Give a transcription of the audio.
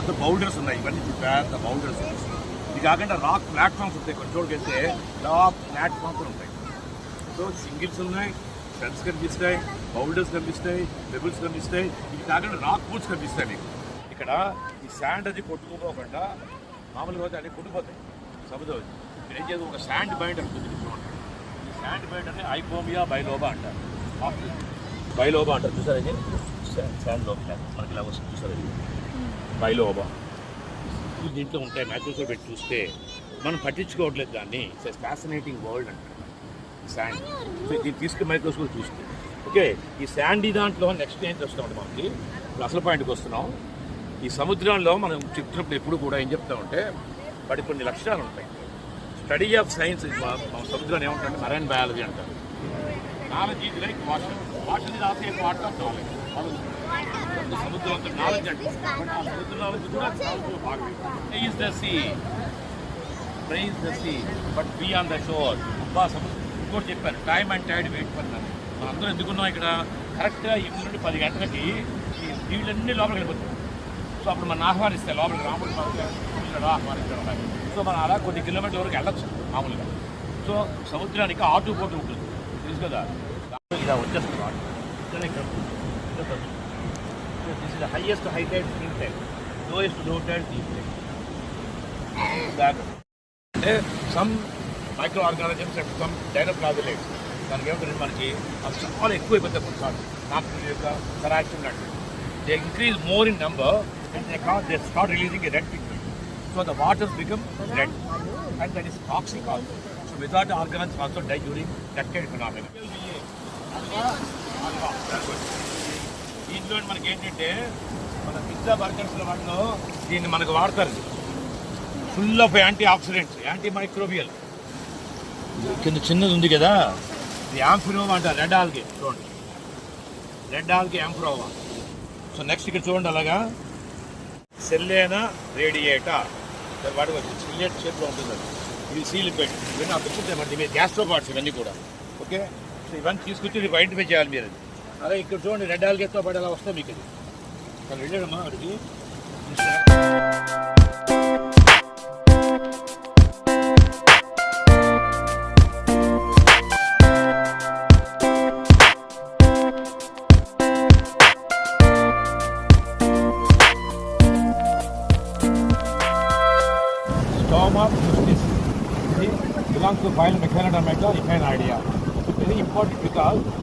పెద్ద బౌల్డర్స్ ఉన్నాయి, ఇవన్నీ పెద్ద బౌల్డర్స్. ఇది కాకుండా రాక్ ప్లాట్ఫామ్స్ ఉంటాయి, కొన్ని చోటుకి వెళ్తే రాక్ ప్లాట్ఫామ్స్ ఉంటాయి. సో సింగిల్స్ ఉన్నాయి, స్టడ్స్ కనిపిస్తాయి, బౌల్డర్స్ కనిపిస్తాయి, పెబుల్స్ కనిపిస్తాయి. ఇది కాకుండా రాక్ పూల్స్ కనిపిస్తాయి మీకు. ఇక్కడ ఈ శాండ్ అది కొట్టుకోకుండా మామూలుగా అయితే అన్నీ కొట్టుకుపోతాయి సముద్రం. మీరు ఏం చేసి ఒక శాండ్ బైండర్ ఉంటుంది. ఈ శాండ్ బైండర్ని ఐపోమియా బైలోబా అంటారు. బైలోబా అంటారు, చూసారా? ఇది శాండ్ లోపల మనకి ఇలా వస్తుంది, చూసారా? ఇది బైలోబా. దీంట్లో ఉంటాయి, మైక్రోస్కోప్ పెట్టి చూస్తే మనం పట్టించుకోవట్లేదు దాన్ని. ఇట్స్ ఫ్యాసినేటింగ్ వరల్డ్ అంటారు శాండ్. సో దీన్ని తీసుకుని మైక్రోస్కోప్ చూస్తే ఓకే. ఈ శాండీ దాంట్లో నెక్స్ట్ ఏం చూస్తామంటే మనకి ఇప్పుడు అసలు పాయింట్కి వస్తున్నాం. ఈ సముద్రంలో మనం చెప్తున్నప్పుడు ఎప్పుడు కూడా ఏం చెప్తామంటే వాటి కొన్ని లక్షణాలు ఉంటాయి. స్టడీ ఆఫ్ సైన్స్ మన సముద్రాన్ని ఏమంటారంటే మరైన్ బయాలజీ అంటారు. Knowledge is like water, water is also a part of knowledge. సముద్రం అంతా నాలెడ్జ్ అంటే సముద్ర నాలెడ్జ్ కూడా భాగమే. Praise the sea, praise the sea but be on the shore. అబ్బా సముద్రం ఇంకోటి చెప్పారు, టైమ్ అండ్ టైడ్ వెయిట్ పడినారు. మనం అందరూ ఎందుకున్నాం ఇక్కడ కరెక్ట్గా 8 నుండి 10 గంటలకి ఈ నీళ్ళన్నీ లోపలికి వెళ్ళిపోతాయి. సో అప్పుడు మనం ఆహ్వానిస్తాయి లోపలికి, రాముడు ఆహ్వానించడం. సో మనం అలా కొన్ని కిలోమీటర్ల వరకు వెళ్ళచ్చు మామూలుగా. సో సముద్రానికి ఆటు పోటు ఉంటుంది, తెలుసు కదా. ఇలా వచ్చేస్తుంది this is the highest high tide spring tide, lowest low tide deep tide. అంటే some micro organisms and some dinoflagellates, దానికి ఏమంటే మనకి అది చాలా ఎక్కువైపోతాయి కొన్నిసార్లు. నాకు కరాక్షన్ అంటే they increase more in number and they start releasing a red pigment. So the waters become red and that is toxic also. So without the organisms also die during decade phenomena. దీంట్లో మనకి ఏంటంటే మన pizza బర్గర్స్లో వాటిలో దీన్ని మనకు వాడతారు. Full of antioxidants, antimicrobial. కింద చిన్నది ఉంది కదా, ఇది యాంఫ్రోవా అంటారు. రెడ్ ఆల్గే చూడండి, రెడ్ ఆల్గే యాంఫ్రోవా. సో నెక్స్ట్ ఇక్కడ చూడండి అలాగా సెల్లేనా రేడియేటా, వాటి వచ్చి సిలియేట్ షేప్లో ఉంటుంది. అది ఇది సీలిపెట్, ఇవన్నీ ఆ పిచ్చుతాయి మనకి. ఇవి గ్యాస్ట్రోపార్ట్స్ ఇవన్నీ కూడా ఓకే. సో ఇవన్నీ తీసుకొచ్చి ఇది ఐడెంటిఫై చేయాలి మీరు. అది అదే ఇక్కడ చూడండి రెడ్ ఆల్గేతో పాటు అలా వస్తాయి మీకు. ఇది అక్కడ వెళ్ళాడమ్మా వాడికి. Stoma justis belongs to phylum Echinodermata, Echinoidea. Very important because